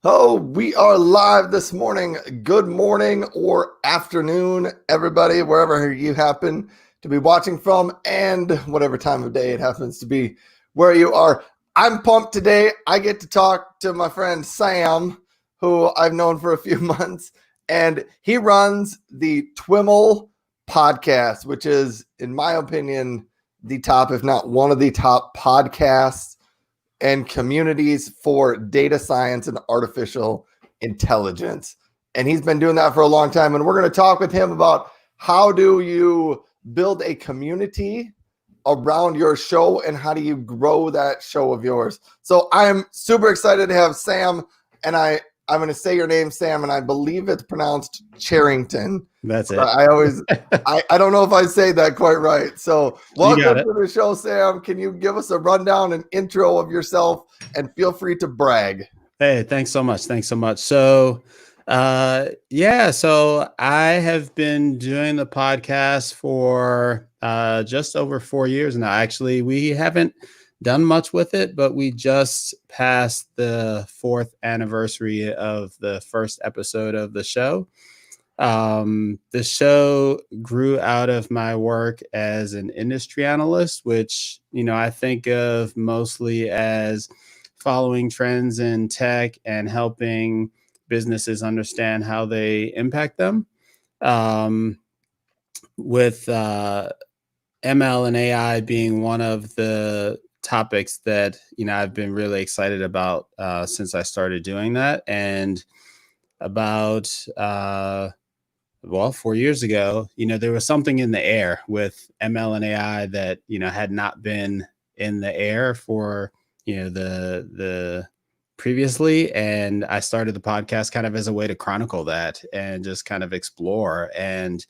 Oh, we are live this morning. Good morning or afternoon, everybody, wherever you happen to be watching from and whatever time of day it happens to be where you are. I'm pumped today. I get to talk to my friend Sam, who I've known for a few months, and he runs the TWIML podcast, which is, in my opinion, the top, if not one of the top podcasts and communities for data science and artificial intelligence. And he's been doing that for a long time. And we're going to talk with him about how do you build a community around your show and how do you grow that show of yours. So I'm super excited to have Sam, and I'm going to say your name, Sam, and I believe it's pronounced Charrington. That's it. I don't know if I say that quite right. So welcome to the show, Sam. Can you give us a rundown and intro of yourself, and feel free to brag? Hey, thanks so much. So, so I have been doing the podcast for just over 4 years now. Actually, we haven't done much with it, but we just passed the 4th anniversary of the first episode of the show. The show grew out of my work as an industry analyst, which, I think of mostly as following trends in tech and helping businesses understand how they impact them. With ML and AI being one of the topics that, I've been really excited about since I started doing that. And about 4 years ago, there was something in the air with ML and AI that, had not been in the air for, the previously. And I started the podcast kind of as a way to chronicle that and just kind of explore. And,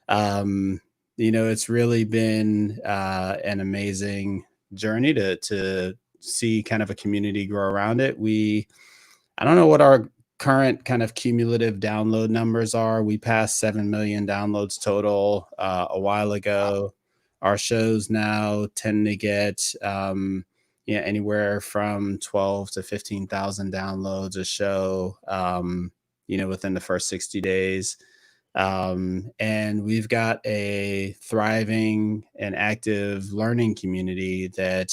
it's really been an amazing journey to see kind of a community grow around it. I don't know what our current kind of cumulative download numbers are. We passed 7 million downloads total a while ago. Our shows now tend to get anywhere from 12 to 15,000 downloads a show within the first 60 days. And we've got a thriving and active learning community that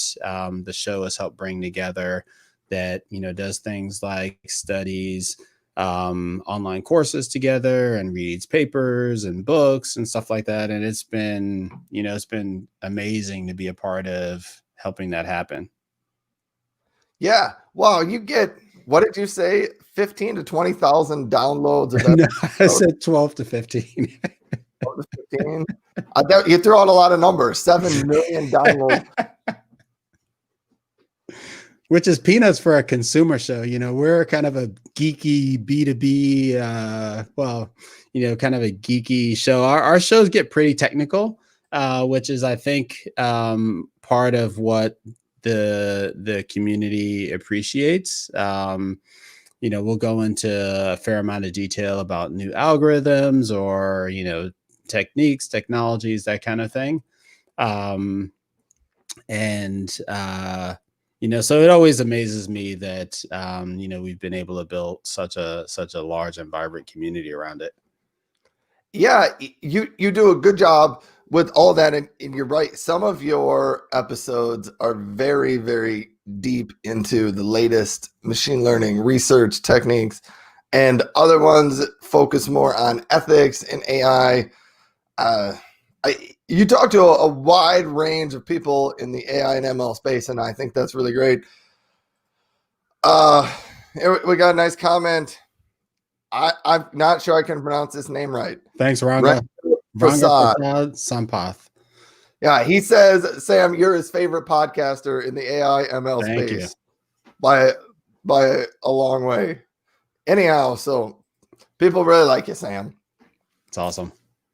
the show has helped bring together, that does things like studies online courses together and reads papers and books and stuff like that. And it's been amazing to be a part of helping that happen. Yeah. Wow. You get, what did you say? 15 to 20,000 downloads. No, I said 12 to 15. 12 to 15. You threw out a lot of numbers. 7 million downloads. Which is peanuts for a consumer show. We're kind of a geeky B2B, kind of a geeky show. Our shows get pretty technical, which is, I think, part of what the community appreciates. We'll go into a fair amount of detail about new algorithms or, techniques, technologies, that kind of thing. So it always amazes me that, we've been able to build such a large and vibrant community around it. Yeah, you do a good job with all that. And you're right. Some of your episodes are very, very deep into the latest machine learning research techniques, and other ones focus more on ethics and AI. You talk to a wide range of people in the AI and ML space, and I think that's really great. We got a nice comment. I'm not sure I can pronounce this name right. Thanks, Ranga Prasad Sampath. Yeah, he says, Sam, you're his favorite podcaster in the AI ML space. By a long way. Anyhow, so people really like you, Sam. It's awesome.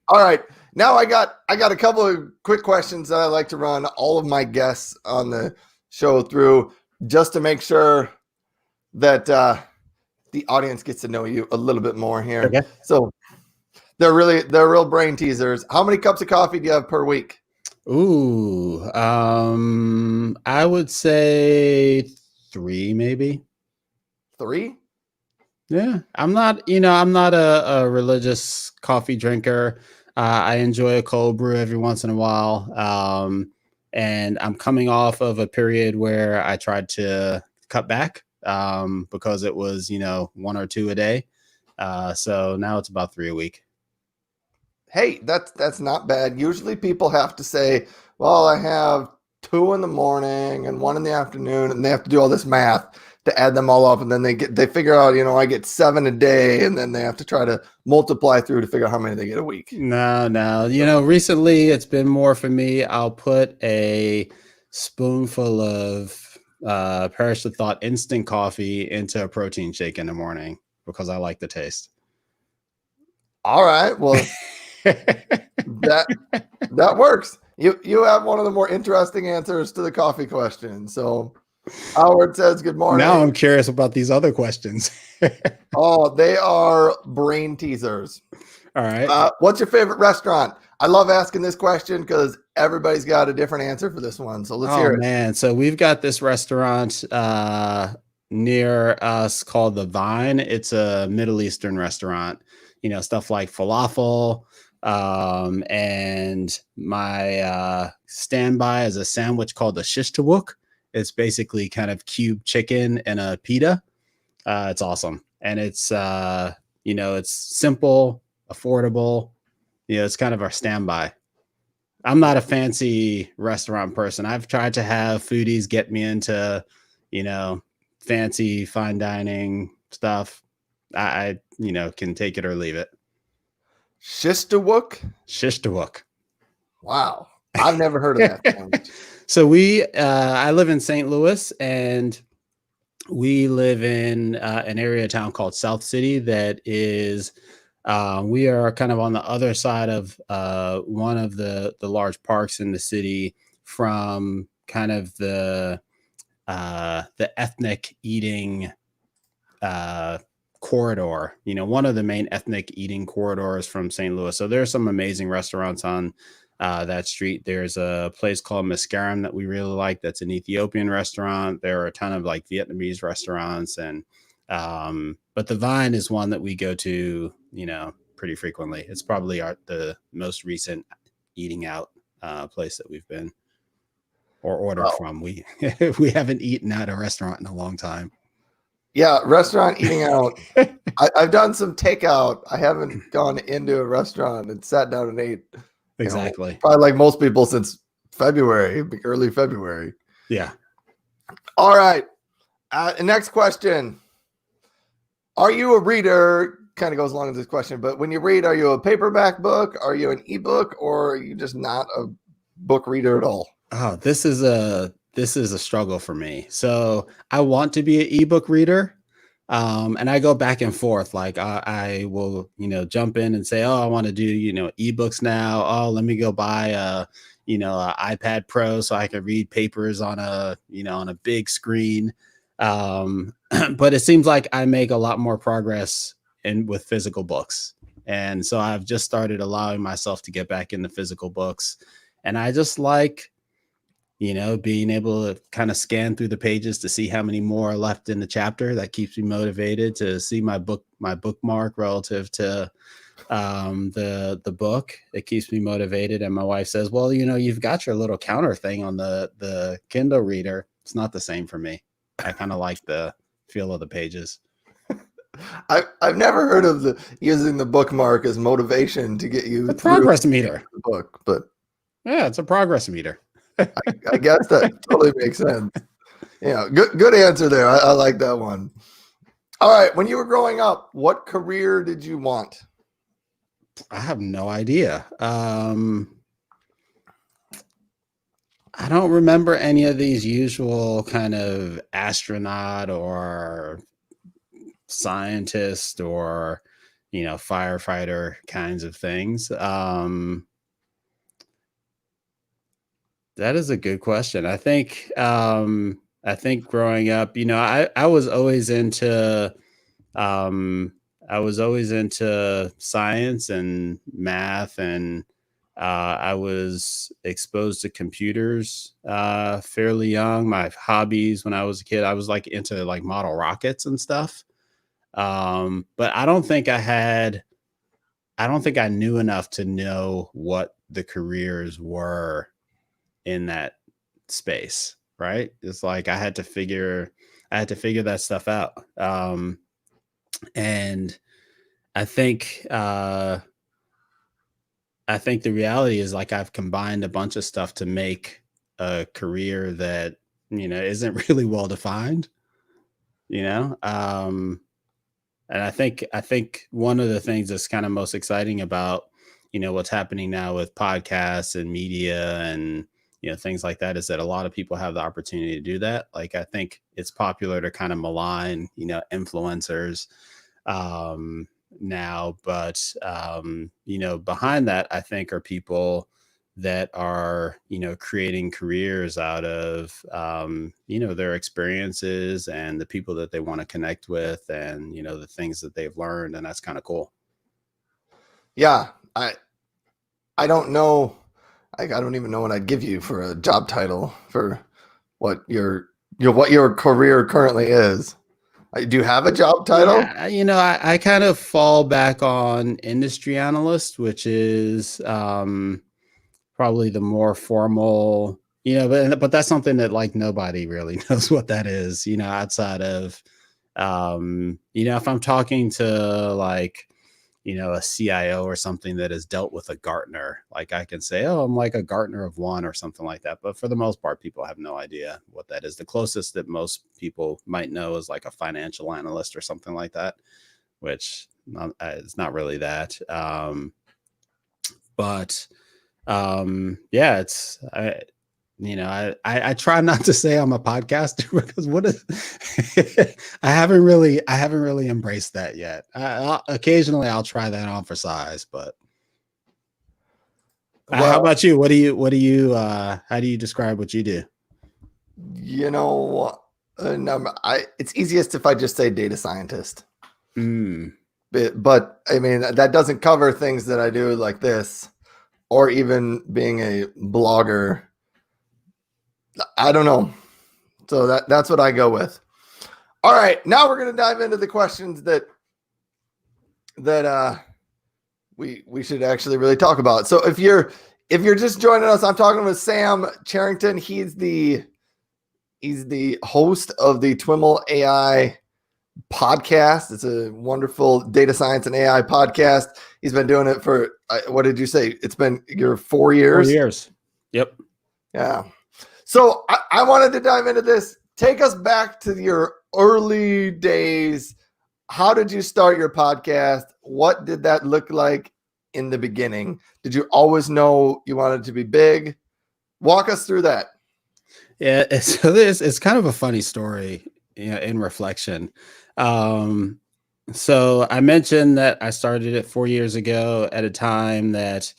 All right. Now I got a couple of quick questions that I like to run all of my guests on the show through, just to make sure that the audience gets to know you a little bit more here. Okay. So they're real brain teasers. How many cups of coffee do you have per week? Ooh, I would say 3, maybe. 3? Yeah, I'm not a religious coffee drinker. I enjoy a cold brew every once in a while. And I'm coming off of a period where I tried to cut back because it was, one or two a day. So now it's about three a week. Hey, that's not bad. Usually people have to say, well, I have two in the morning and one in the afternoon, and they have to do all this math to add them all up, and then they figure out, I get seven a day, and then they have to try to multiply through to figure out how many they get a week. No. Recently it's been more for me. I'll put a spoonful of Perish the Thought instant coffee into a protein shake in the morning because I like the taste. All right, well, that works. You have one of the more interesting answers to the coffee question. So Howard says, good morning. Now I'm curious about these other questions. Oh, they are brain teasers. All right. What's your favorite restaurant? I love asking this question because everybody's got a different answer for this one. So let's hear it. Man. So we've got this restaurant near us called The Vine. It's a Middle Eastern restaurant, stuff like falafel. And my standby is a sandwich called the shish tawuk. It's basically kind of cube chicken and a pita. It's awesome. And it's, it's simple, affordable. It's kind of our standby. I'm not a fancy restaurant person. I've tried to have foodies get me into, fancy fine dining stuff. I can take it or leave it. Shish tawuk? Shish tawuk. Wow. I've never heard of that sandwich. So I live in St. Louis, and we live in an area of town called South City that is, we are kind of on the other side of one of the large parks in the city from kind of the ethnic eating corridor, one of the main ethnic eating corridors from St. Louis. So there's some amazing restaurants on that street. There's a place called Mascaram that we really like. That's an Ethiopian restaurant. There are a ton of like Vietnamese restaurants, and but the Vine is one that we go to, pretty frequently. It's probably the most recent eating out place that we've been or ordered from. We haven't eaten at a restaurant in a long time. Yeah, restaurant eating out. I've done some takeout. I haven't gone into a restaurant and sat down and ate. Exactly. Probably like most people since February, early February. Yeah. All right. Next question. Are you a reader? Kind of goes along with this question, but when you read, are you a paperback book? Are you an ebook, or are you just not a book reader at all? Oh, this is a struggle for me. So I want to be an ebook reader. And I go back and forth. Like I will, jump in and say, oh, I want to do, ebooks now. Oh, let me go buy a iPad Pro so I can read papers on on a big screen. But it seems like I make a lot more progress with physical books. And so I've just started allowing myself to get back into physical books. And I just like, being able to kind of scan through the pages to see how many more are left in the chapter. That keeps me motivated to see my bookmark relative to the book. It keeps me motivated. And my wife says, well, you've got your little counter thing on the Kindle reader. It's not the same for me. I kind of like the feel of the pages. I've never heard of using the bookmark as motivation to get you a progress meter the book, but yeah, it's a progress meter. I guess that totally makes sense. Good answer there. I like that one. All right. When you were growing up, what career did you want? I have no idea. I don't remember any of these usual kind of astronaut or scientist or, firefighter kinds of things. That is a good question. I think growing up, I was always into science and math, and I was exposed to computers fairly young. My hobbies when I was a kid, I was like into like model rockets and stuff. But I don't think I knew enough to know what the careers were in that space, right? It's like I had to figure that stuff out. And I think the reality is, like, I've combined a bunch of stuff to make a career that, isn't really well defined, you know? And I think one of the things that's kind of most exciting about, what's happening now with podcasts and media and, things like that, is that a lot of people have the opportunity to do that. Like, I think it's popular to kind of malign, influencers now, but behind that, I think, are people that are, creating careers out of, their experiences and the people that they want to connect with, and, the things that they've learned. And that's kind of cool. Yeah. I don't know. I don't even know what I'd give you for a job title for what your career currently is. Do you have a job title? Yeah, I kind of fall back on industry analyst, which is probably the more formal, but that's something that, like, nobody really knows what that is, outside of, if I'm talking to, like, a CIO or something that has dealt with a Gartner, like, I can say, oh, I'm like a Gartner of one or something like that. But for the most part, people have no idea what that is. The closest that most people might know is like a financial analyst or something like that, which it's not really that. But yeah, I try not to say I'm a podcaster because I haven't really embraced that yet. Occasionally I'll try that on for size, but how about you? How do you describe what you do? It's easiest if I just say data scientist. Mm. But I mean, that doesn't cover things that I do like this, or even being a blogger. I don't know. So that's what I go with. All right, now we're going to dive into the questions that we should actually really talk about. So if you're just joining us, I'm talking with Sam Charrington. He's the host of the TWIML AI podcast. It's a wonderful data science and AI podcast. He's been doing it for, what did you say? It's been your 4 years? 4 years. Yep. Yeah. So I wanted to dive into this. Take us back to your early days. How did you start your podcast? What did that look like in the beginning? Did you always know you wanted to be big? Walk us through that. Yeah, so it's kind of a funny story, in reflection. So I mentioned that I started it 4 years ago at a time that,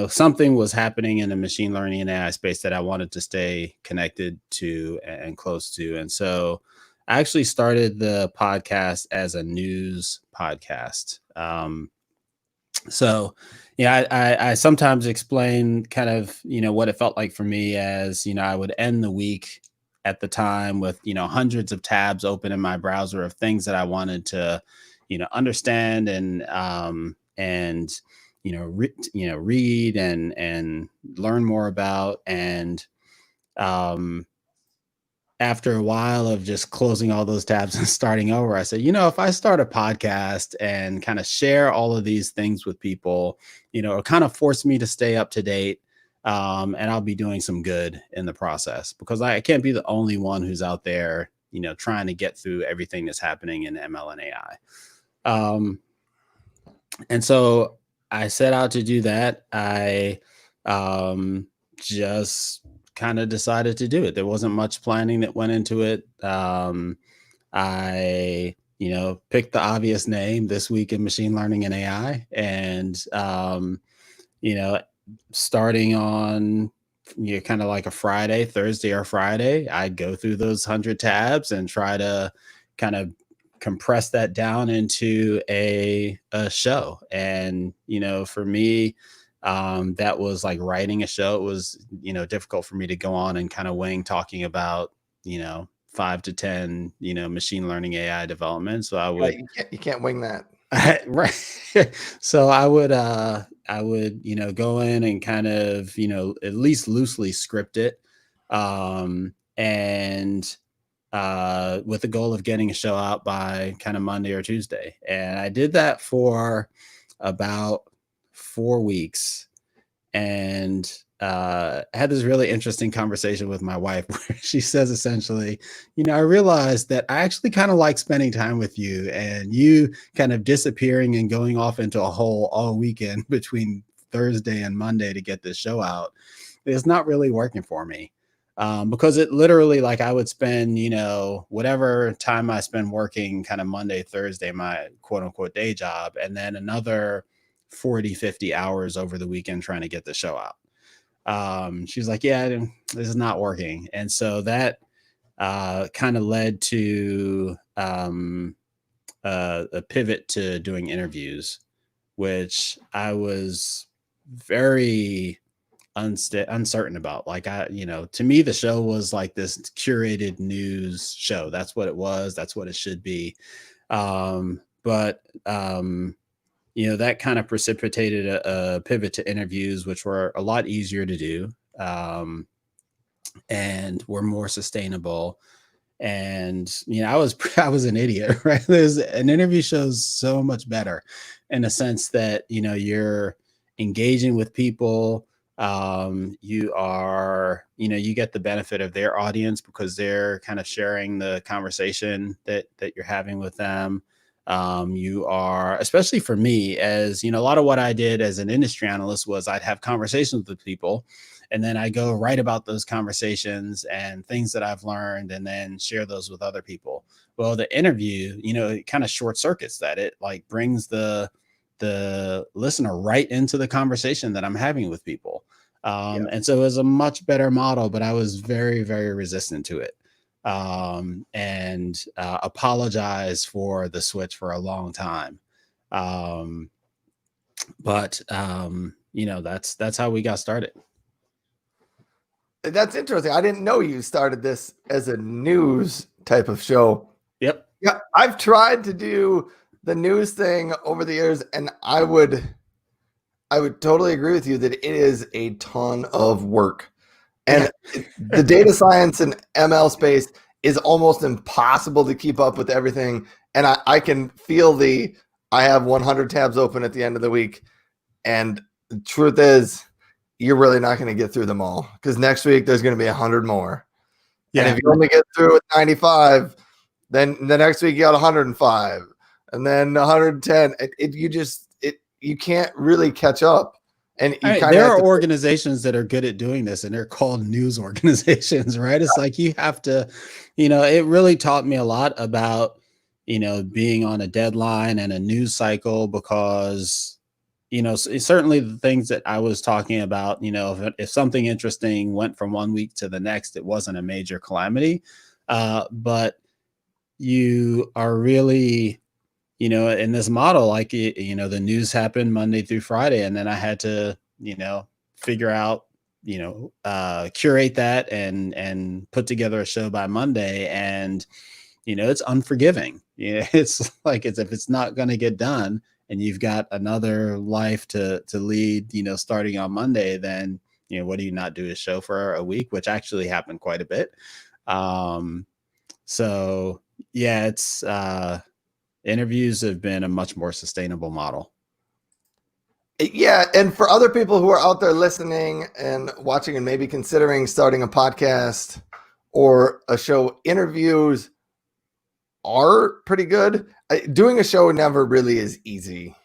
something was happening in the machine learning and AI space that I wanted to stay connected to and close to. And so I actually started the podcast as a news podcast. So, I sometimes explain kind of, what it felt like for me as, I would end the week at the time with, hundreds of tabs open in my browser of things that I wanted to, understand and read and learn more about. And after a while of just closing all those tabs and starting over, I said, if I start a podcast and kind of share all of these things with people, it'll kind of force me to stay up to date. And I'll be doing some good in the process, because I can't be the only one who's out there, trying to get through everything that's happening in ML and AI. And so I set out to do that. I just kind of decided to do it. There wasn't much planning that went into it. I, picked the obvious name, This Week in Machine Learning and AI. And, starting on, kind of like a Thursday or Friday, I'd go through those 100 tabs and try to kind of compress that down into a show. And, for me, that was like writing a show. It was, difficult for me to go on and kind of wing talking about, 5 to 10, machine learning AI development. So I Right, would, you can't wing that. right. So I would, go in and kind of, at least loosely script it. And with the goal of getting a show out by kind of Monday or Tuesday. And I did that for about 4 weeks, and had this really interesting conversation with my wife where she says essentially, I realized that I actually kind of like spending time with you, and you kind of disappearing and going off into a hole all weekend between Thursday and Monday to get this show out is not really working for me. Because it literally, like, I would spend, whatever time I spend working kind of Monday, Thursday, my quote unquote day job, and then another 40, 50 hours over the weekend trying to get the show out. She's like, yeah, this is not working. And so that kind of led to a pivot to doing interviews, which I was very uncertain about. Like, to me, the show was like this curated news show. That's what it was. That's what it should be. But that kind of precipitated a pivot to interviews, which were a lot easier to do, and were more sustainable. And I was an idiot, right? There's an interview show's so much better in a sense that you're engaging with people. You are, you get the benefit of their audience because they're kind of sharing the conversation that you're having with them. You are, especially for me, as a lot of what I did as an industry analyst was I'd have conversations with people, and then I go write about those conversations and things that I've learned, and then share those with other people. Well, the interview, it kind of short circuits that. It like brings the listener right into the conversation that I'm having with people. And so it was a much better model, but I was very, very resistant to it. And apologize for the switch for a long time. But that's how we got started. That's interesting. I didn't know you started this as a news type of show. Yep. Yeah, I've tried to do the news thing over the years, and I would totally agree with you that it is a ton of work. And the data science and ML space is almost impossible to keep up with everything. And I can feel I have 100 tabs open at the end of the week. And the truth is, you're really not going to get through them all, because next week there's going to be 100 more. Yeah. And if you only get through with 95, then the next week you got 105, and then 110. You can't really catch up. And there are organizations that are good at doing this, and they're called news organizations, right? It's like you have to, it really taught me a lot about, being on a deadline and a news cycle, because, certainly the things that I was talking about, if something interesting went from one week to the next, it wasn't a major calamity. But you are really, in this model, like, the news happened Monday through Friday, and then I had to, figure out, curate that and put together a show by Monday. And, it's unforgiving. It's like, if it's not going to get done and you've got another life to lead, starting on Monday, then, what do you not do a show for a week, which actually happened quite a bit. So yeah, it's, interviews have been a much more sustainable model. Yeah. And for other people who are out there listening and watching and maybe considering starting a podcast or a show, interviews are pretty good. Doing a show never really is easy.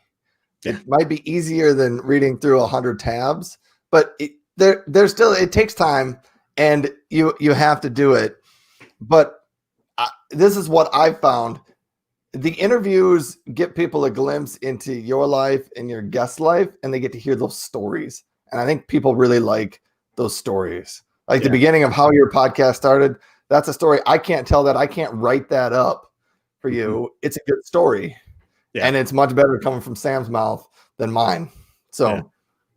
Yeah. It might be easier than reading through 100 tabs, but there's still, it takes time, and you have to do it. But this is what I've found. The interviews get people a glimpse into your life and your guest life, and they get to hear those stories. And I think people really like those stories. Like the beginning of how your podcast started, that's a story. I can't tell that. I can't write that up for you. Mm-hmm. It's a good story. Yeah. And it's much better coming from Sam's mouth than mine. So,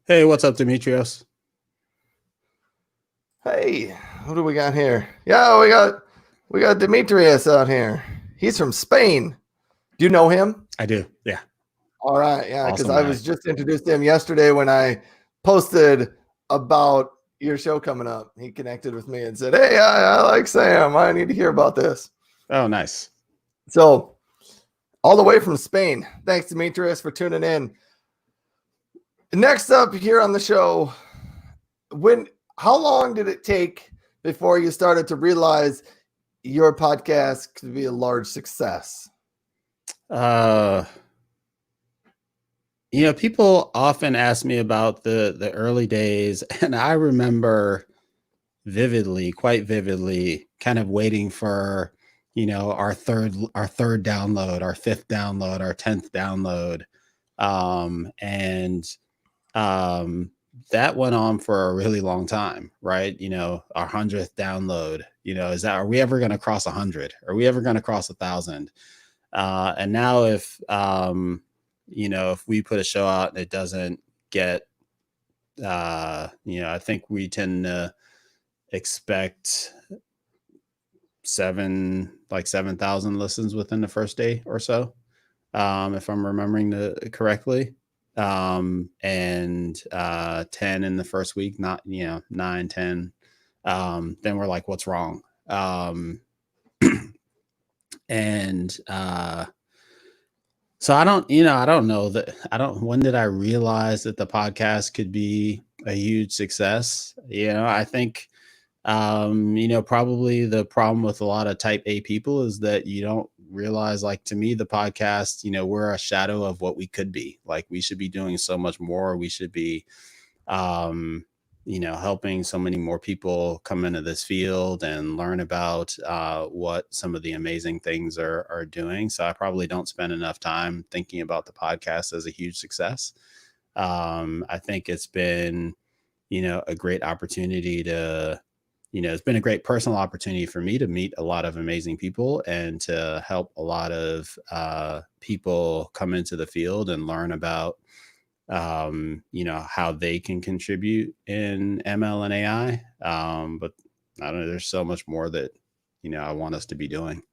Hey, what's up, Demetrios? Hey, who do we got here? Yeah, we got We got Demetrius out here. He's from Spain. Do you know him? I do. Yeah. All right. Yeah. Because Awesome I guy. was just introduced to him yesterday when I posted about your show coming up. He connected with me and said, "Hey, I like Sam. I need to hear about this." Oh, nice. So, all the way from Spain. Thanks, Demetrius, for tuning in. Next up here on the show, how long did it take before you started to realize your podcast could be a large success? People often ask me about the early days, and I remember quite vividly, kind of waiting for, our third download, our fifth download, our 10th download. That went on for a really long time, right? Our 100th download, are we ever going to cross 100? Are we ever going to cross 1,000? And now if we put a show out and it doesn't get, I think we tend to expect 7,000 listens within the first day or so, if I'm remembering correctly. And 10 in the first week, not 9, 10. Then we're like, what's wrong? So I don't know when did I realize that the podcast could be a huge success? I think, probably the problem with a lot of type A people is that you don't realize, like, to me, the podcast, we're a shadow of what we could be. Like, we should be doing so much more. We should be, helping so many more people come into this field and learn about what some of the amazing things are doing. So I probably don't spend enough time thinking about the podcast as a huge success. I think it's been, a great opportunity to, it's been a great personal opportunity for me to meet a lot of amazing people and to help a lot of people come into the field and learn about, how they can contribute in ML and AI. But I don't know, there's so much more that, I want us to be doing.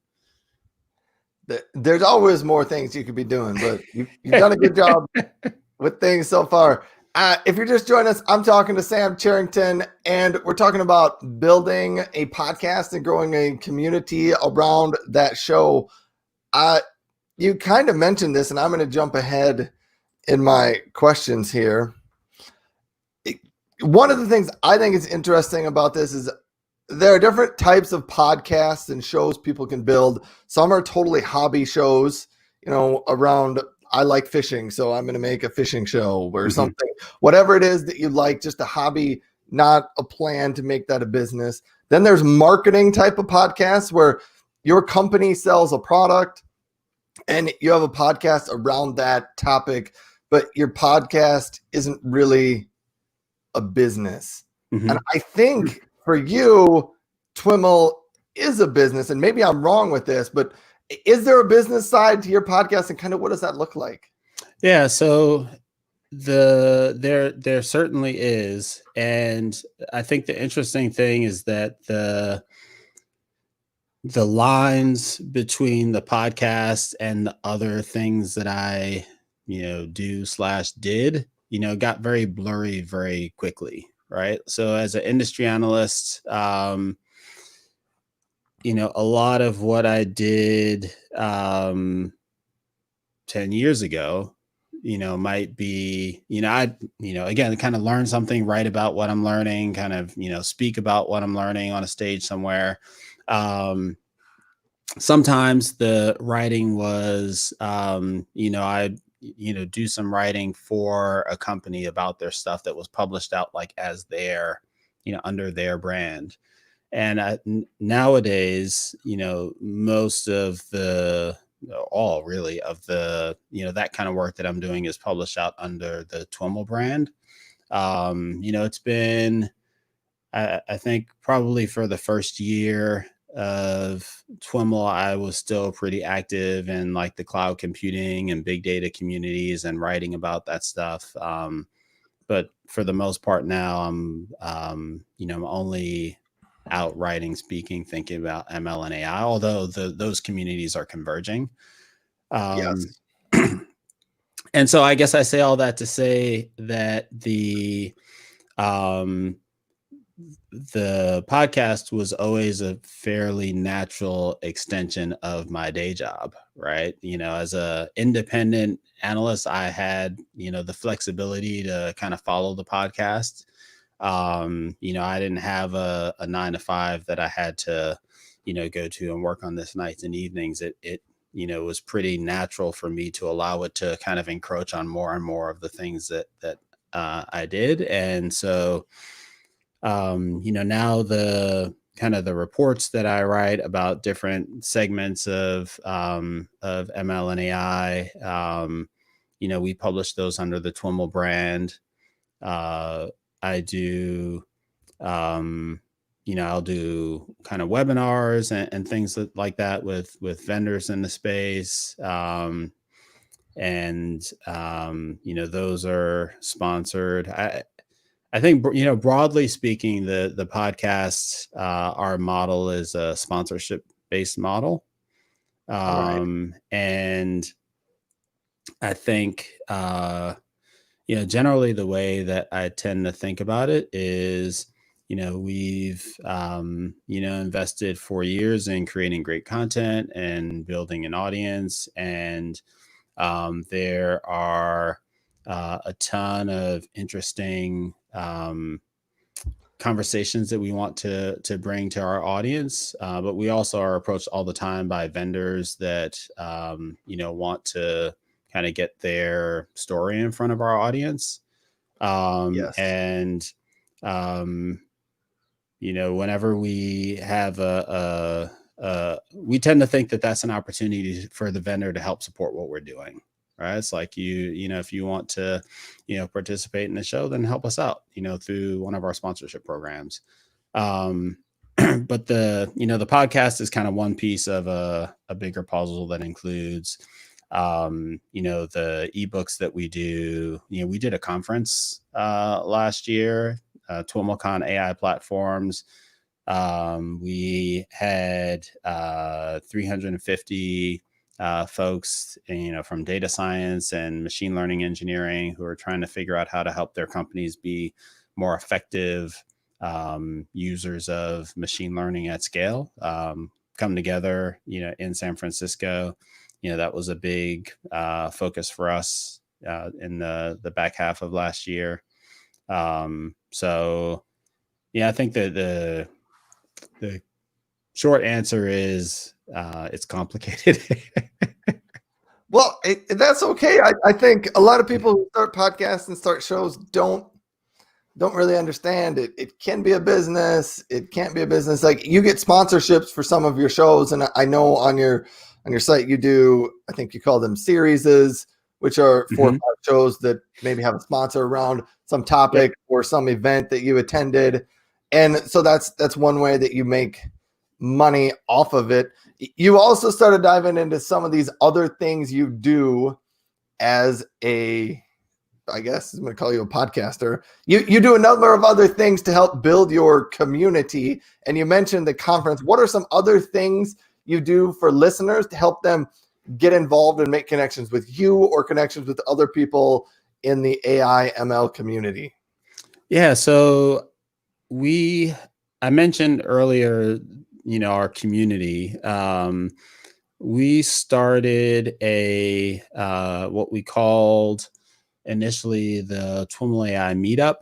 There's always more things you could be doing, but you've done a good job with things so far. If you're just joining us, I'm talking to Sam Charrington, and we're talking about building a podcast and growing a community around that show. You kind of mentioned this, and I'm going to jump ahead in my questions here. One of the things I think is interesting about this is there are different types of podcasts and shows people can build. Some are totally hobby shows, around, I like fishing, so I'm going to make a fishing show or something, whatever it is that you like, just a hobby, not a plan to make that a business. Then there's marketing type of podcasts where your company sells a product and you have a podcast around that topic, but your podcast isn't really a business. And I think for you, TWIML is a business, and maybe I'm wrong with this, but is there a business side to your podcast, and kind of what does that look like? Yeah, so there certainly is, and I think the interesting thing is that the lines between the podcast and the other things that I do/did got very blurry very quickly, right? So as an industry analyst, a lot of what I did 10 years ago, might be, again, kind of learn something, write about what I'm learning, kind of, speak about what I'm learning on a stage somewhere. Sometimes the writing was, I do some writing for a company about their stuff that was published out like as their, under their brand. And nowadays, most of all really of the, that kind of work that I'm doing is published out under the TWIML brand. It's been, I think probably for the first year of TWIML, I was still pretty active in like the cloud computing and big data communities and writing about that stuff. But for the most part now, I'm only out writing, speaking, thinking about ML and AI, although those communities are converging. Yes. And so I guess I say all that to say that um, the podcast was always a fairly natural extension of my day job, right? As a independent analyst, I had, the flexibility to kind of follow the podcast. I didn't have a 9 to 5 that I had to, go to and work on this nights and evenings. It was pretty natural for me to allow it to kind of encroach on more and more of the things that I did. And so, now the kind of the reports that I write about different segments of ML and AI, we publish those under the TWIML brand. I do, I'll do kind of webinars and things like that with vendors in the space. Those are sponsored. I think, broadly speaking, the podcast, our model is a sponsorship based model. And I think, generally the way that I tend to think about it is, we've, invested 4 years in creating great content and building an audience. And there are a ton of interesting conversations that we want to bring to our audience, but we also are approached all the time by vendors that want to kind of get their story in front of our audience. Yes. And whenever we have we tend to think that that's an opportunity for the vendor to help support what we're doing. Right. It's like, if you want to, participate in the show, then help us out, through one of our sponsorship programs. But the podcast is kind of one piece of a bigger puzzle that includes, the ebooks that we do. We did a conference last year, TWIMLCon AI platforms. We had 350 folks, from data science and machine learning engineering who are trying to figure out how to help their companies be more effective users of machine learning at scale, come together, in San Francisco. That was a big focus for us in the back half of last year. So yeah, I think that the short answer is it's complicated. Well, that's okay. I think a lot of people who start podcasts and start shows don't really understand it. It can be a business. It can't be a business. Like, you get sponsorships for some of your shows, and I know on your site you do, I think you call them serieses, which are 4 or 5 shows that maybe have a sponsor around some topic or some event that you attended. And so that's one way that you make money off of it. You also started diving into some of these other things you do as I guess I'm going to call you a podcaster. You do a number of other things to help build your community. And you mentioned the conference. What are some other things you do for listeners to help them get involved and make connections with you or connections with other people in the AI ML community? Yeah. So I mentioned earlier, our community. We started what we called initially the TWIML AI meetup.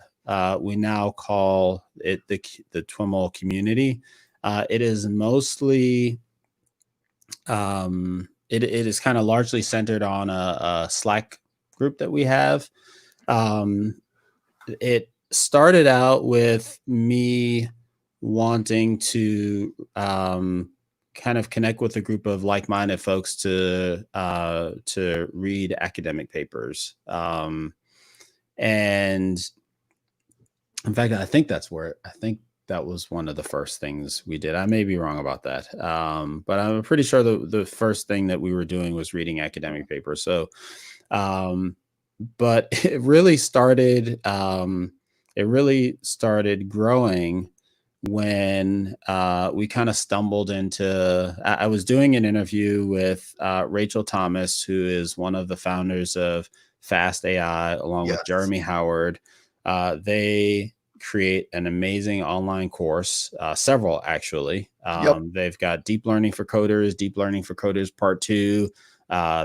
We now call it the TWIML community. It is mostly, it is kind of largely centered on a Slack group that we have. It started out with me wanting to kind of connect with a group of like-minded folks to read academic papers. And in fact, I think that was one of the first things we did. I may be wrong about that. But I'm pretty sure the first thing that we were doing was reading academic papers. So, but it really started growing when we kind of stumbled into, I was doing an interview with Rachel Thomas, who is one of the founders of Fast AI, along with Yes. Jeremy Howard. They create an amazing online course, several actually. Yep. They've got Deep Learning for Coders Part 2.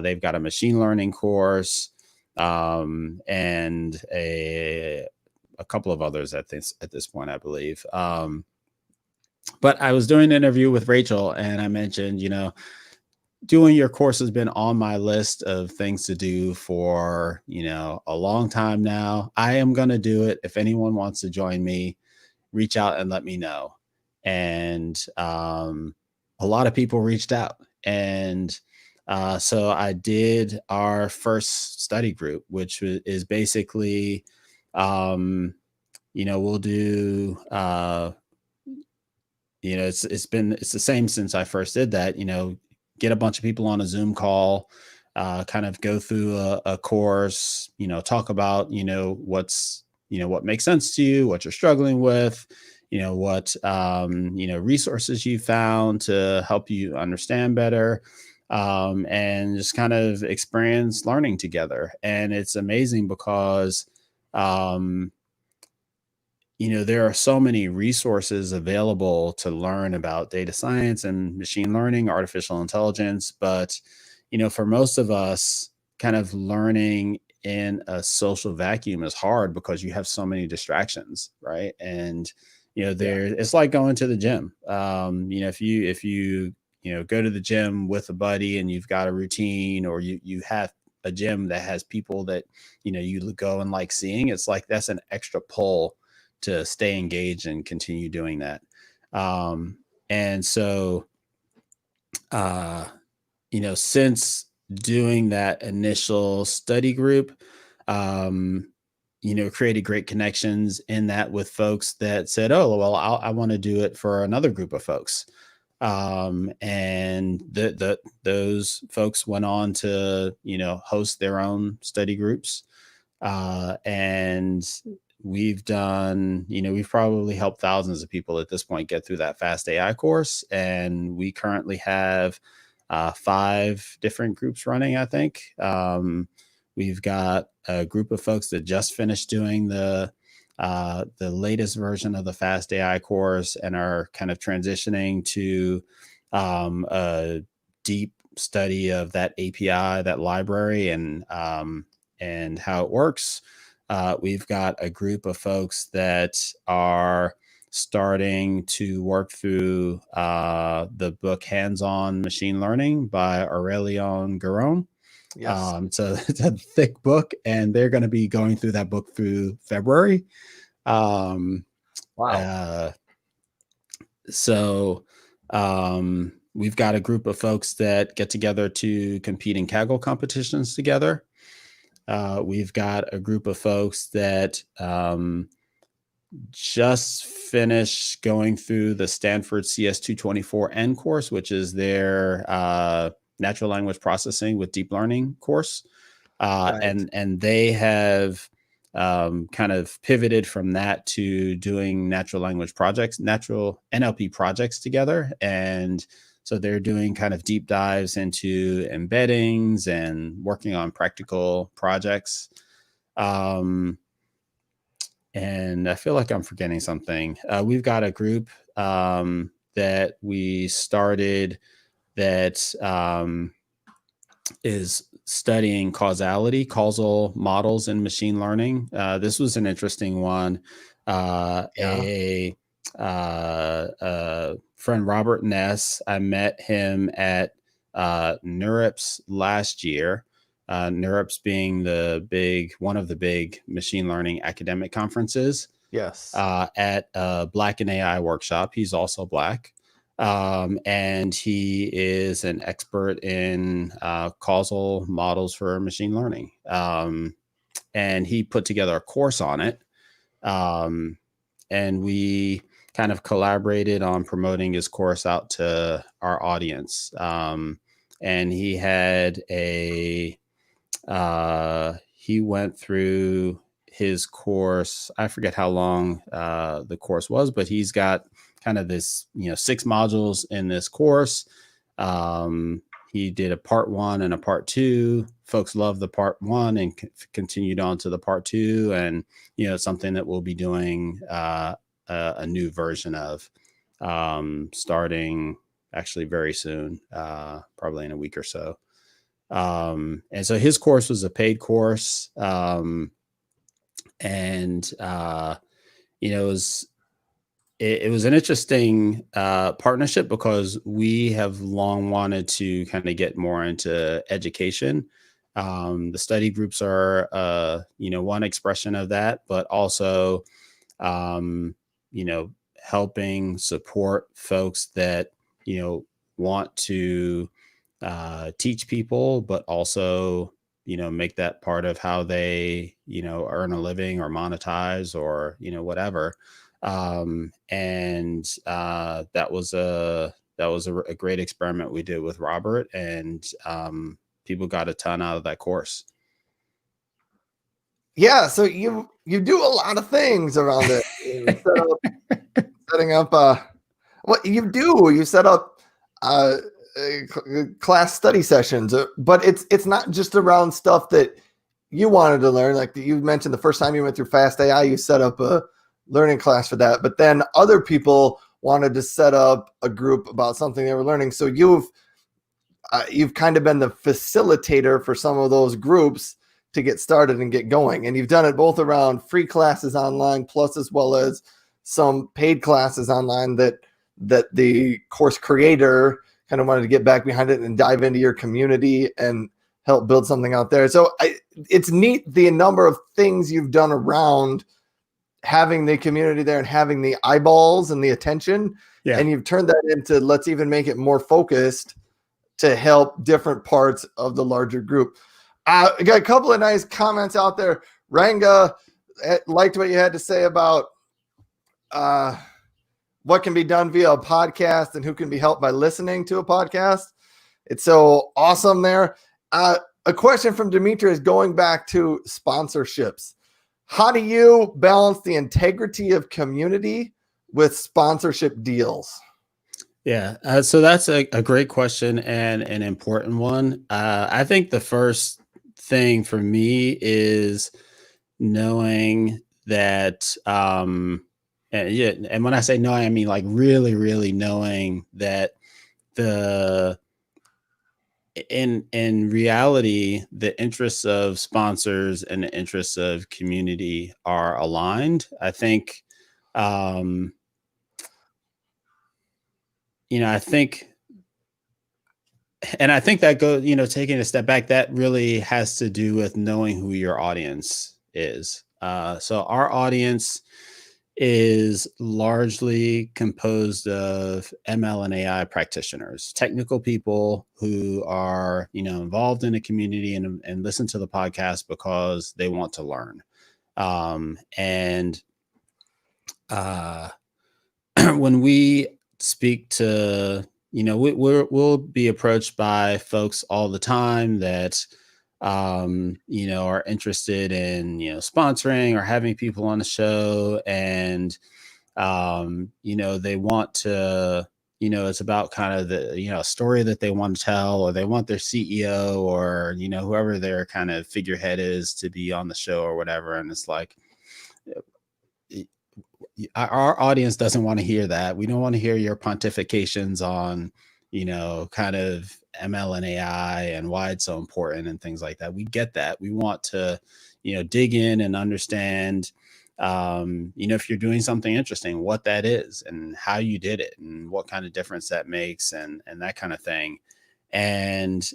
They've got a machine learning course, and a couple of others at this point, I believe. But I was doing an interview with Rachel, and I mentioned, doing your course has been on my list of things to do for, a long time now. I am going to do it. If anyone wants to join me, reach out and let me know. And a lot of people reached out. And so I did our first study group, which is basically, we'll do, it's the same since I first did that, get a bunch of people on a Zoom call, kind of go through a course, talk about, what makes sense to you, what you're struggling with, what, resources you found to help you understand better, and just kind of experience learning together. And it's amazing because, there are so many resources available to learn about data science and machine learning, artificial intelligence. But, for most of us, kind of learning in a social vacuum is hard because you have so many distractions, right? And, it's like going to the gym. If you, go to the gym with a buddy and you've got a routine, or you have a gym that has people that, you go and like seeing, it's like that's an extra pull to stay engaged and continue doing that. And so, since doing that initial study group, created great connections in that with folks that said, oh, well, I want to do it for another group of folks. And those folks went on to, host their own study groups. And we've done, we've probably helped thousands of people at this point get through that Fast AI course. And we currently have 5 different groups running, I think. We've got a group of folks that just finished doing the latest version of the Fast AI course and are kind of transitioning to a deep study of that API, that library, and how it works. We've got a group of folks that are starting to work through the book Hands-On Machine Learning by Aurélien Guéron. Yes. It's a thick book, and they're going to be going through that book through February. Wow. So we've got a group of folks that get together to compete in Kaggle competitions together. We've got a group of folks that just finished going through the Stanford CS224N course, which is their natural language processing with deep learning course. Right. And they have kind of pivoted from that to doing natural language projects, natural NLP projects together. And so they're doing kind of deep dives into embeddings and working on practical projects. And I feel like I'm forgetting something. We've got a group that we started that is studying causal models in machine learning. This was an interesting one. A friend, Robert Ness, I met him at NeurIPS last year. NeurIPS being one of the big machine learning academic conferences. Yes. At a Black in AI workshop. He's also Black. And he is an expert in causal models for machine learning. And he put together a course on it. And we kind of collaborated on promoting his course out to our audience. And he had he went through his course. I forget how long the course was, but he's got kind of this, 6 modules in this course. He did a part 1 and a part 2. Folks loved the part 1 and continued on to the part 2. And, something that we'll be doing a new version of starting actually very soon, probably in a week or so. And so his course was a paid course. It was an interesting partnership because we have long wanted to kind of get more into education. The study groups are, one expression of that, but also, helping support folks that, want to teach people, but also, make that part of how they, earn a living or monetize or, whatever. That was a great experiment we did with Robert, and people got a ton out of that course. Yeah, so you do a lot of things around it. Setting up what you do, you set up class study sessions, but it's not just around stuff that you wanted to learn. Like you mentioned, the first time you went through Fast AI, you set up a learning class for that, but then other people wanted to set up a group about something they were learning. So you've kind of been the facilitator for some of those groups to get started and get going. And you've done it both around free classes online, plus as well as some paid classes online that the course creator kind of wanted to get back behind it and dive into your community and help build something out there. So it's neat the number of things you've done around having the community there and having the eyeballs and the attention. Yeah. And you've turned that into, let's even make it more focused to help different parts of the larger group. I got a couple of nice comments out there. Ranga liked what you had to say about what can be done via a podcast and who can be helped by listening to a podcast. It's so awesome there. A question from Dimitri is going back to sponsorships. How do you balance the integrity of community with sponsorship deals? Yeah, so that's a great question and an important one. I think the first thing for me is knowing that, and when I say knowing, I mean like really, really knowing that in reality, the interests of sponsors and the interests of community are aligned. I think, I think that goes, taking a step back, that really has to do with knowing who your audience is. So our audience is largely composed of ML and AI practitioners, technical people who are, involved in a community and listen to the podcast because they want to learn. When we speak to, we'll be approached by folks all the time that, are interested in, sponsoring or having people on the show. And, they want to, it's about kind of the, story that they want to tell, or they want their CEO or, whoever their kind of figurehead is to be on the show or whatever. And it's like, our audience doesn't want to hear that. We don't want to hear your pontifications on, kind of ML and AI and why it's so important and things like that. We get that. We want to, dig in and understand, if you're doing something interesting, what that is and how you did it and what kind of difference that makes and that kind of thing. And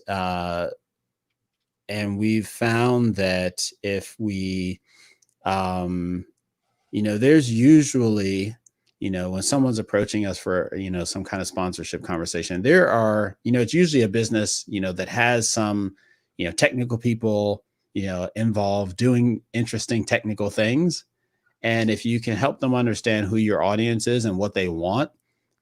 we've found that if we, there's usually, when someone's approaching us for, some kind of sponsorship conversation, there are, it's usually a business, that has some, technical people, involved doing interesting technical things. And if you can help them understand who your audience is and what they want,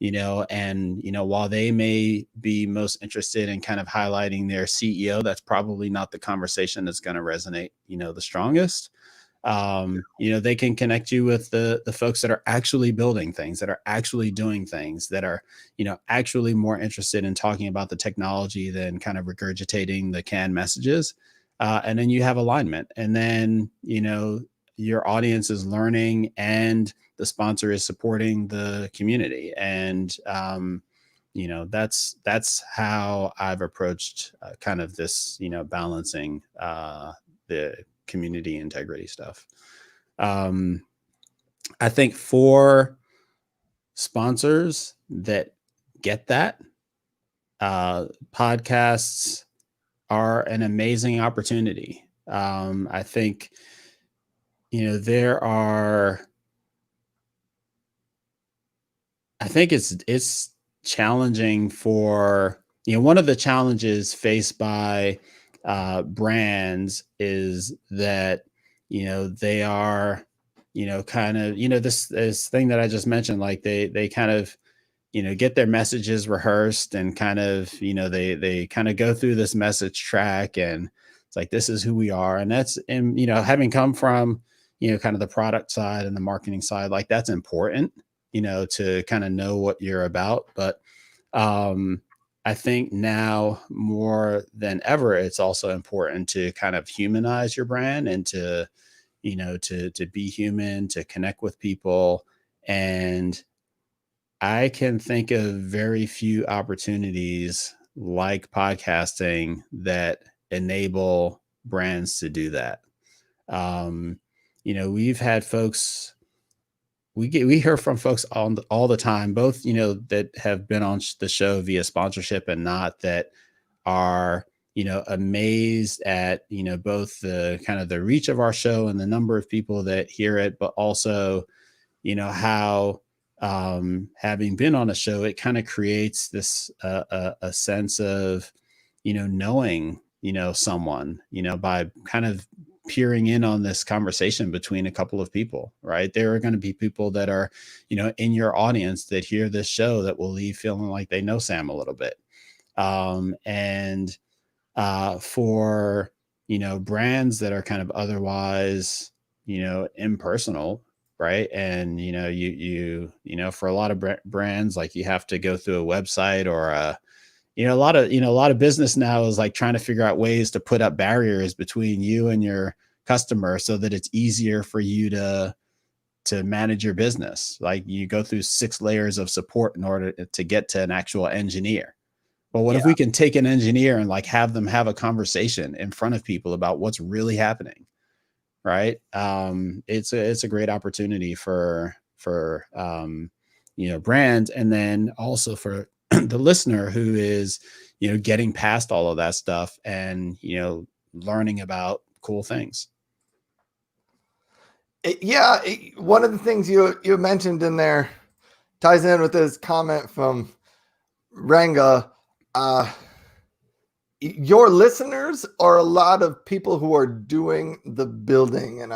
and, while they may be most interested in kind of highlighting their CEO, that's probably not the conversation that's going to resonate, the strongest. They can connect you with the folks that are actually building things, that are actually doing things, that are, actually more interested in talking about the technology than kind of regurgitating the canned messages. And then you have alignment, and then, your audience is learning and the sponsor is supporting the community. And, that's how I've approached kind of this, balancing the community integrity stuff. I think for sponsors that get that, podcasts are an amazing opportunity. I think, I think it's challenging for, one of the challenges faced by brands is that, they are, kind of, this thing that I just mentioned, like they kind of, get their messages rehearsed and kind of, they kind of go through this message track, and it's like, this is who we are. And having come from, kind of the product side and the marketing side, like that's important, to kind of know what you're about. But I think now more than ever, it's also important to kind of humanize your brand and to, to be human, to connect with people. And I can think of very few opportunities like podcasting that enable brands to do that. We've had folks, we hear from folks all the time, both, that have been on the show via sponsorship and not, that are, amazed at, both the kind of the reach of our show and the number of people that hear it, but also, how, having been on a show, it kind of creates this, a sense of, knowing, someone, by kind of peering in on this conversation between a couple of people, right? There are going to be people that are, in your audience that hear this show that will leave feeling like they know Sam a little bit. And for, brands that are kind of otherwise, impersonal, right? And, for a lot of brands, like you have to go through a website or a lot of business now is like trying to figure out ways to put up barriers between you and your customer so that it's easier for you to manage your business. Like you go through 6 layers of support in order to get to an actual engineer. But what if we can take an engineer and like have them have a conversation in front of people about what's really happening? Right. It's a great opportunity for brands, and then also for the listener who is, getting past all of that stuff and, learning about cool things. Yeah. One of the things you mentioned in there ties in with this comment from Ranga. Your listeners are a lot of people who are doing the building, and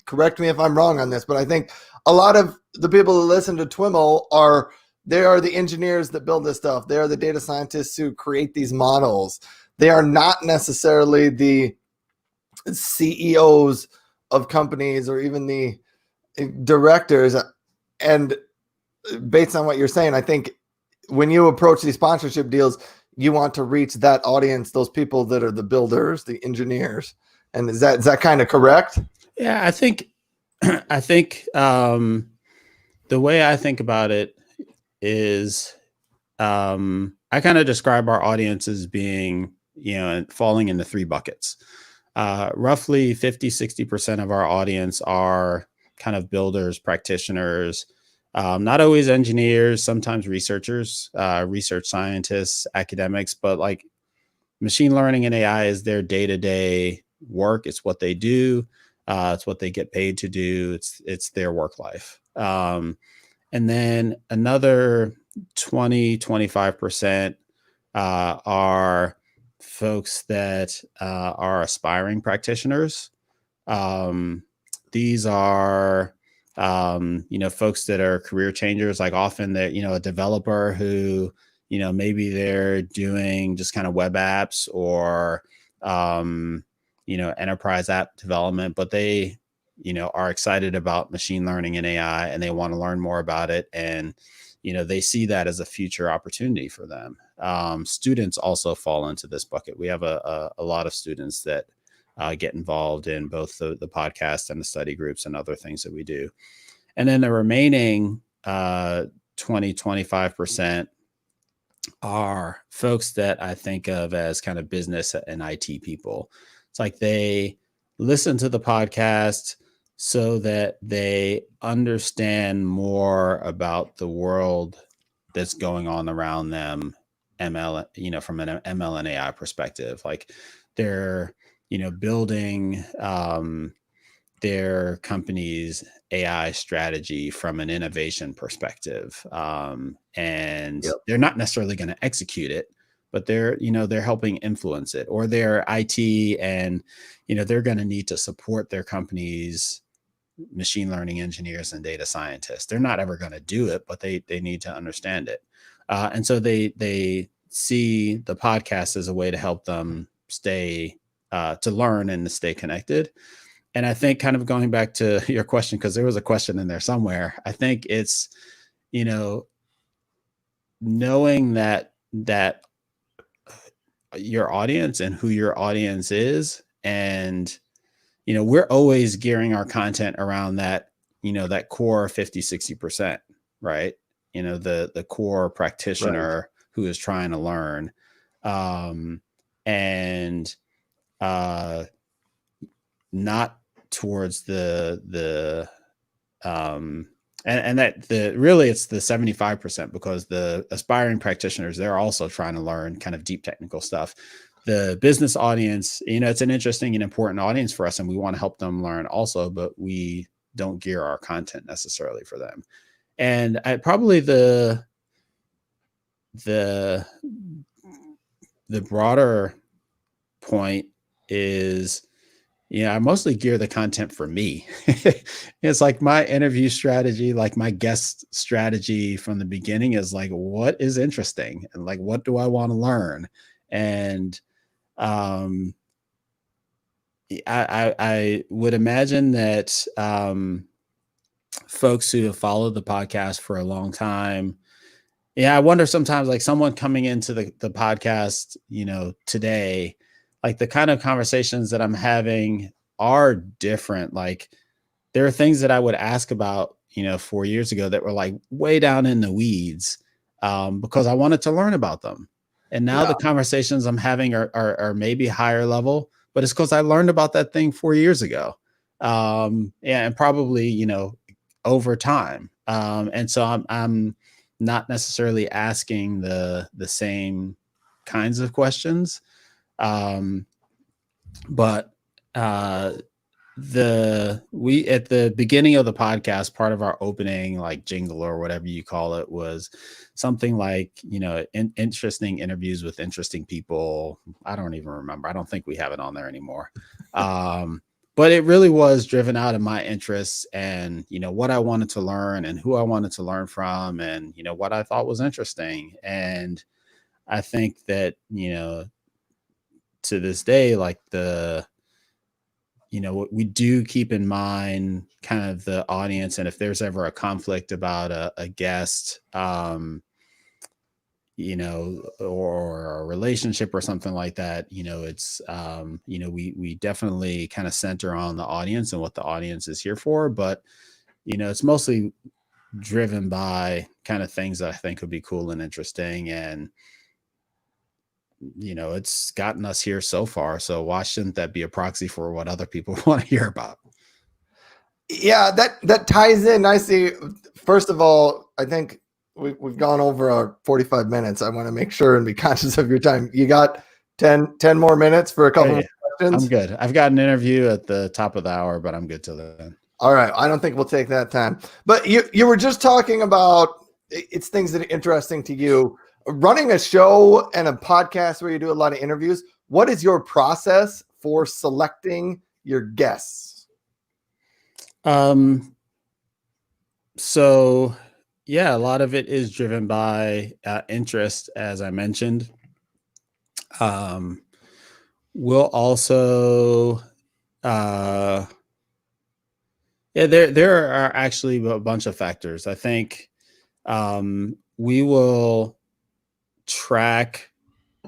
correct me if I'm wrong on this, but I think a lot of the people who listen to TWIML are the engineers that build this stuff. They are the data scientists who create these models. They are not necessarily the CEOs of companies or even the directors. And based on what you're saying, I think when you approach these sponsorship deals, you want to reach that audience, those people that are the builders, the engineers. And is that kind of correct? Yeah, I think the way I think about it is, I kind of describe our audience as being, falling into 3 buckets. Roughly 50-60% of our audience are kind of builders, practitioners, not always engineers, sometimes researchers, research scientists, academics, but like machine learning and AI is their day-to-day work. It's what they do. It's what they get paid to do. It's their work life. And then another 20-25% are folks that are aspiring practitioners. These are folks that are career changers, like often they're, a developer who, maybe they're doing just kind of web apps or, enterprise app development, but they are excited about machine learning and AI, and they want to learn more about it. And, they see that as a future opportunity for them. Students also fall into this bucket. We have a lot of students that get involved in both the podcast and the study groups and other things that we do. And then the remaining 25% are folks that I think of as kind of business and IT people. It's like they listen to the podcast so that they understand more about the world that's going on around them, ML, from an ML and AI perspective. Like they're, building their company's AI strategy from an innovation perspective. And Yep. they're not necessarily going to execute it, but they're helping influence it, or they're IT and, they're going to need to support their company's machine learning engineers and data scientists. They're not ever going to do it, but they need to understand it. And so they see the podcast as a way to help them stay, to learn and to stay connected. And I think, kind of going back to your question, because there was a question in there somewhere, I think it's, knowing that your audience and who your audience is. And, we're always gearing our content around that, that core 50-60%, right? The core practitioner who is trying to learn. And not towards and that really it's the 75%, because the aspiring practitioners, they're also trying to learn kind of deep technical stuff. The business audience, it's an interesting and important audience for us, and we want to help them learn also, but we don't gear our content necessarily for them. And probably the broader point is, I mostly gear the content for me. It's like my interview strategy, like my guest strategy from the beginning is like, what is interesting? And like, what do I want to learn? And I would imagine that folks who have followed the podcast for a long time, I wonder sometimes, like someone coming into the podcast, today, like the kind of conversations that I'm having are different. Like there are things that I would ask about, 4 years ago that were like way down in the weeds, because I wanted to learn about them. And now the conversations I'm having are maybe higher level, but it's because I learned about that thing 4 years ago. And probably, over time. And so I'm not necessarily asking the same kinds of questions. But we at the beginning of the podcast, part of our opening like jingle or whatever you call it was something like, interesting interviews with interesting people. I don't even remember. I don't think we have it on there anymore. But it really was driven out of my interests and, what I wanted to learn and who I wanted to learn from and, what I thought was interesting. And I think that, to this day, like we do keep in mind kind of the audience. And if there's ever a conflict about a guest, or a relationship or something like that, it's, we definitely kind of center on the audience and what the audience is here for. But, it's mostly driven by kind of things that I think would be cool and interesting. And, it's gotten us here so far. So why shouldn't that be a proxy for what other people want to hear about? Yeah, that ties in nicely. First of all, I think we've gone over our 45 minutes. I want to make sure and be conscious of your time. You got 10 more minutes for a couple more questions? I'm good. I've got an interview at the top of the hour, but I'm good till then. All right. I don't think we'll take that time. But you were just talking about it's things that are interesting to you. Running a show and a podcast where you do a lot of interviews, what is your process for selecting your guests? So yeah, a lot of it is driven by interest, as I mentioned. We'll also Yeah, there are actually a bunch of factors. I think we will track,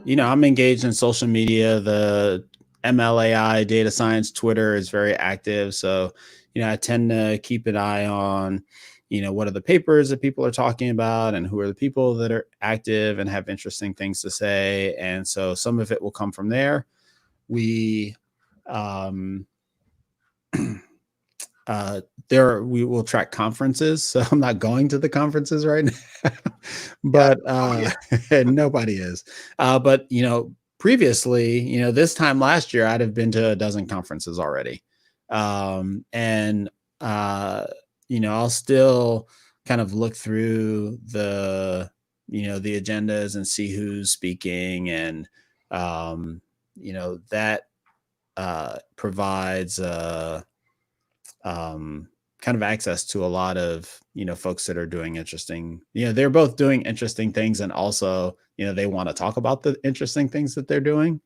I'm engaged in social media. The MLAI data science Twitter is very active. So, I tend to keep an eye on, what are the papers that people are talking about and who are the people that are active and have interesting things to say. And so some of it will come from there. We, um, we will track conferences. So I'm not going to the conferences right now, Yeah. but nobody is. But previously, this time last year, I'd have been to a dozen conferences already. And I'll still kind of look through the agendas and see who's speaking, and that provides kind of access to a lot of folks that are doing interesting, they're both doing interesting things, and also they want to talk about the interesting things that they're doing,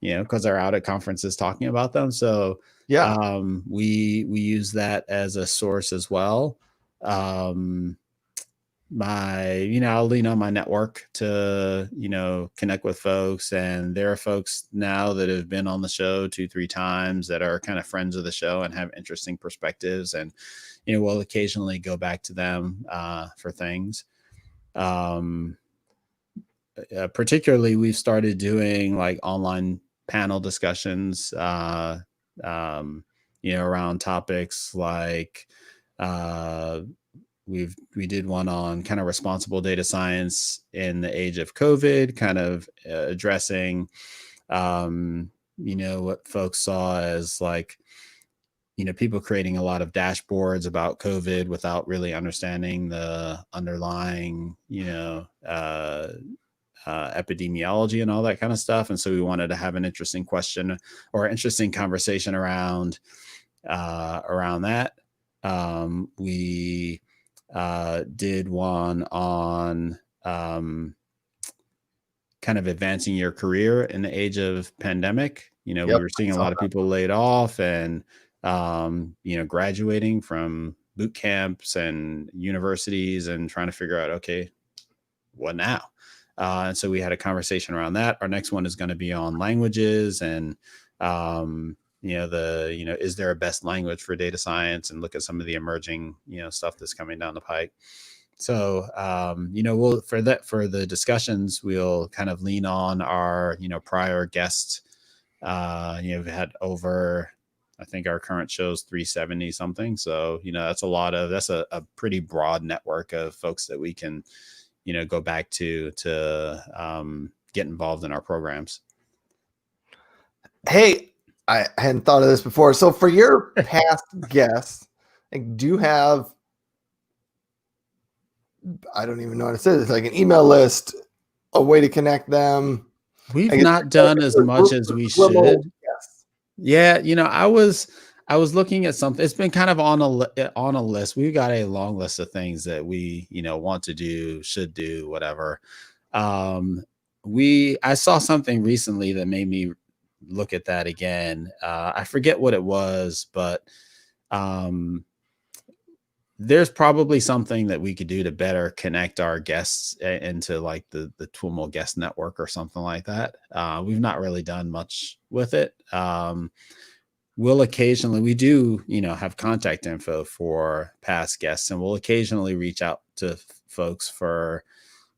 because they're out at conferences talking about them. So Yeah. we use that as a source as well. I'll lean on my network to connect with folks, and there are folks now that have been on the show 2-3 times that are kind of friends of the show and have interesting perspectives, and we'll occasionally go back to them for things. Particularly, we've started doing like online panel discussions around topics like we did one on kind of responsible data science in the age of COVID, kind of addressing, what folks saw as like, people creating a lot of dashboards about COVID without really understanding the underlying, epidemiology and all that kind of stuff. And so we wanted to have an interesting question or interesting conversation around that. We did one on kind of advancing your career in the age of pandemic. We were seeing a lot of people laid off and, graduating from boot camps and universities and trying to figure out, okay, what now? And so we had a conversation around that. Our next one is going to be on languages and, is there a best language for data science, and look at some of the emerging, stuff that's coming down the pike. So, for the discussions, we'll kind of lean on our, prior guests. We've had over, I think our current show's 370 something. So, that's a pretty broad network of folks that we can, go back to get involved in our programs. Hey, I hadn't thought of this before. So for your past guests, like, do you have, I don't even know how to say this, like an email list, a way to connect them? We've not done as much as we should. Yeah, I was looking at something. It's been kind of on a list. We've got a long list of things that we, want to do, should do, whatever. I saw something recently that made me look at that again. I forget what it was, but there's probably something that we could do to better connect our guests into like the TWIML guest network or something like that. We've not really done much with it. We'll occasionally, we do, have contact info for past guests, and we'll occasionally reach out to folks for,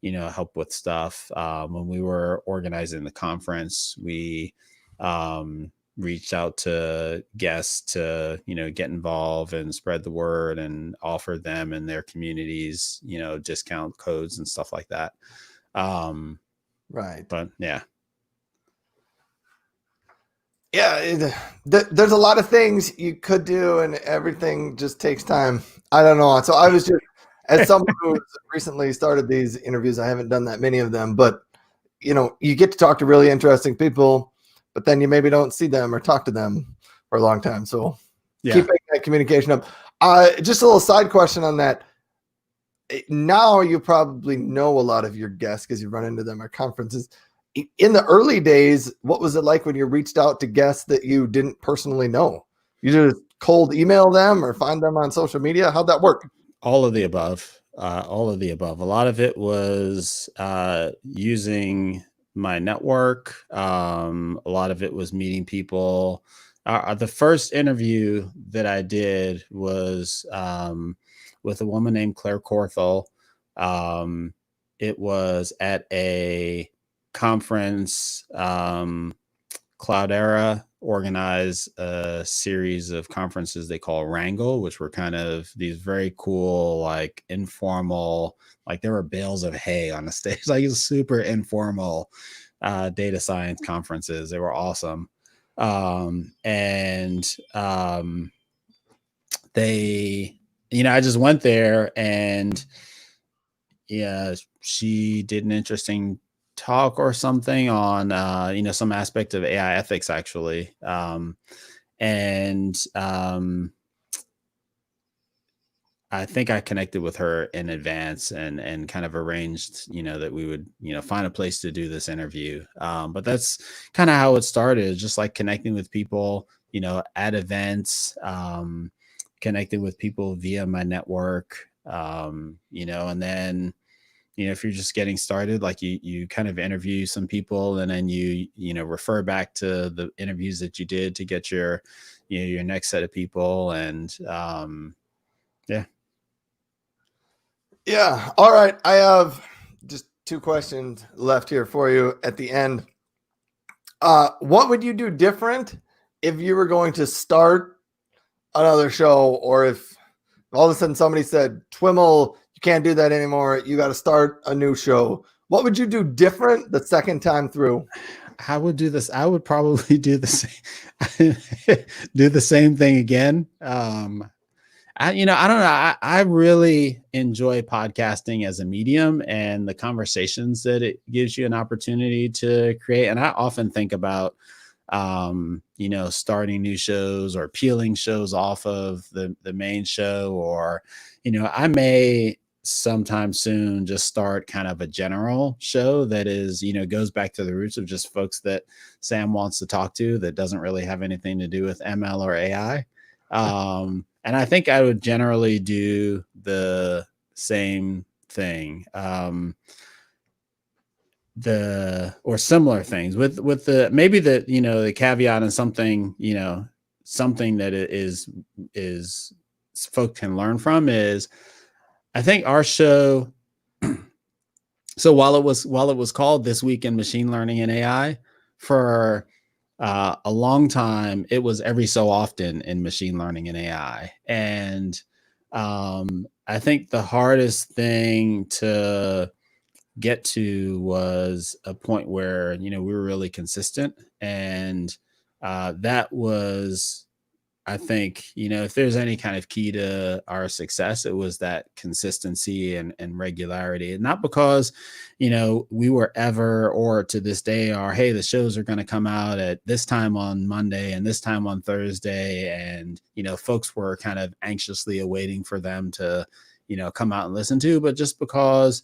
help with stuff. When we were organizing the conference, we reached out to guests to, get involved and spread the word and offer them and their communities, discount codes and stuff like that. Right. But yeah. Yeah, there's a lot of things you could do, and everything just takes time. I don't know. So I was just, as someone who's recently started these interviews, I haven't done that many of them, but you get to talk to really interesting people, but then you maybe don't see them or talk to them for a long time. So keep making that communication up. Just a little side question on that. Now you probably know a lot of your guests because you run into them at conferences. In the early days, what was it like when you reached out to guests that you didn't personally know? You just cold email them or find them on social media? How'd that work? All of the above. All of the above. A lot of it was using my network. A lot of it was meeting people. The first interview that I did was with a woman named Claire Corthell. It was at a conference. Cloudera organized a series of conferences they call Wrangle, which were kind of these very cool, like informal, like there were bales of hay on the stage, like super informal data science conferences. They were awesome. They, I just went there and yeah, she did an interesting talk or something on some aspect of AI ethics actually. I think I connected with her in advance and kind of arranged, that we would, find a place to do this interview. But that's kind of how it started, just like connecting with people, at events, connecting with people via my network, and then, if you're just getting started, like you kind of interview some people and then you refer back to the interviews that you did to get your, your next set of people. And yeah. Yeah. All right. I have just 2 questions left here for you at the end. What would you do different if you were going to start another show, or if all of a sudden somebody said, TWIML, you can't do that anymore, you got to start a new show? What would you do different the second time through? I would do this. I would probably do the same, do the same thing again. I don't know. I really enjoy podcasting as a medium and the conversations that it gives you an opportunity to create. And I often think about, starting new shows or peeling shows off of the main show, or, I may sometime soon just start kind of a general show that is, goes back to the roots of just folks that Sam wants to talk to, that doesn't really have anything to do with ML or AI. And I think I would generally do the same thing, or similar things with the, maybe the, the caveat and something, something that is folks can learn from is, I think our show, so while it was called This Week in Machine Learning and AI, for a long time, it was Every So Often in Machine Learning and AI. And I think the hardest thing to get to was a point where, we were really consistent. And that was, I think, if there's any kind of key to our success, it was that consistency and regularity. And not because, we were ever, or to this day are, hey, the shows are going to come out at this time on Monday and this time on Thursday. And, folks were kind of anxiously awaiting for them to, come out and listen to, but just because,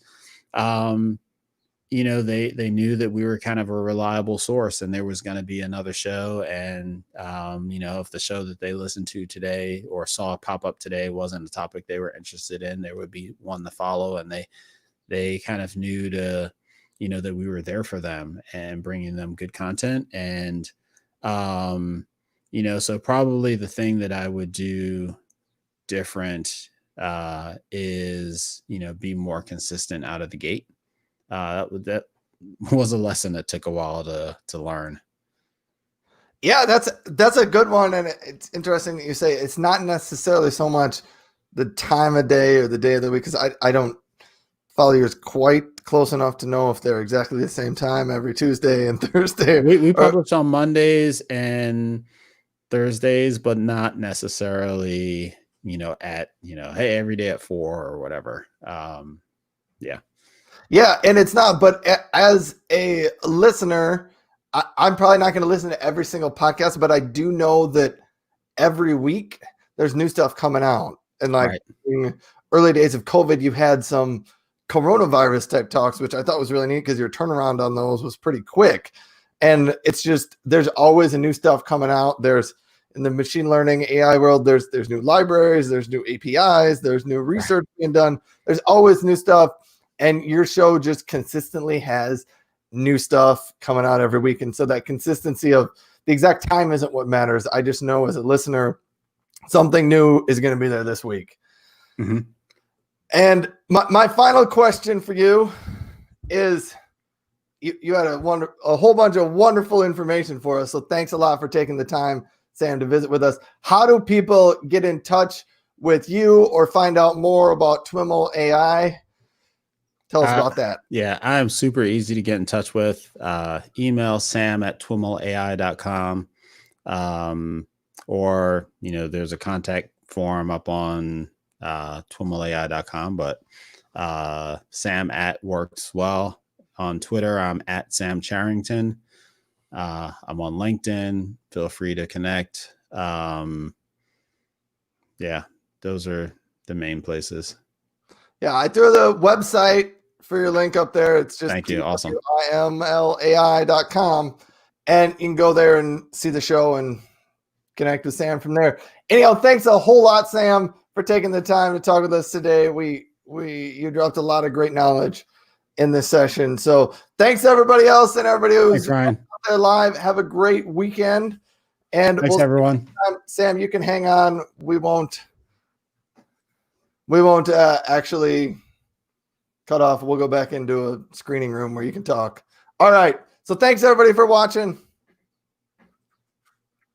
they knew that we were kind of a reliable source and there was going to be another show. And, if the show that they listened to today or saw pop up today wasn't a topic they were interested in, there would be one to follow. And they kind of knew to, that we were there for them and bringing them good content. And, so probably the thing that I would do different is, be more consistent out of the gate. That was a lesson that took a while to learn. Yeah, that's a good one. And it's interesting that you say it's not necessarily so much the time of day or the day of the week, because I don't follow yours quite close enough to know if they're exactly the same time every Tuesday and Thursday. We publish on Mondays and Thursdays, but not necessarily, at, hey, every day at 4 or whatever. Yeah. Yeah, and it's not, but as a listener, I'm probably not going to listen to every single podcast, but I do know that every week there's new stuff coming out. And like in early days of COVID, you had some coronavirus type talks, which I thought was really neat because your turnaround on those was pretty quick. And it's just, there's always a new stuff coming out. There's in the machine learning AI world, there's new libraries, there's new APIs, there's new research being done. There's always new stuff. And your show just consistently has new stuff coming out every week. And so that consistency of the exact time isn't what matters. I just know as a listener, something new is going to be there this week. Mm-hmm. And my final question for you is, you had a whole bunch of wonderful information for us. So thanks a lot for taking the time, Sam, to visit with us. How do people get in touch with you or find out more about TWIML AI? Tell us about that. Yeah, I'm super easy to get in touch with. Email sam@twimlai.com. Or, there's a contact form up on twimlai.com, but Sam at works well. On Twitter, I'm at Sam Charrington. I'm on LinkedIn. Feel free to connect. Yeah, those are the main places. Yeah, I threw the website for your link up there. It's just Thank you. Awesome. TWIMLAI.com. And you can go there and see the show and connect with Sam from there. Anyhow, thanks a whole lot, Sam, for taking the time to talk with us today. You dropped a lot of great knowledge in this session. So thanks everybody else and everybody who's out there live. Have a great weekend. And thanks everyone. Sam, you can hang on. We won't actually cut off. We'll go back into a screening room where you can talk. All right. So thanks everybody for watching.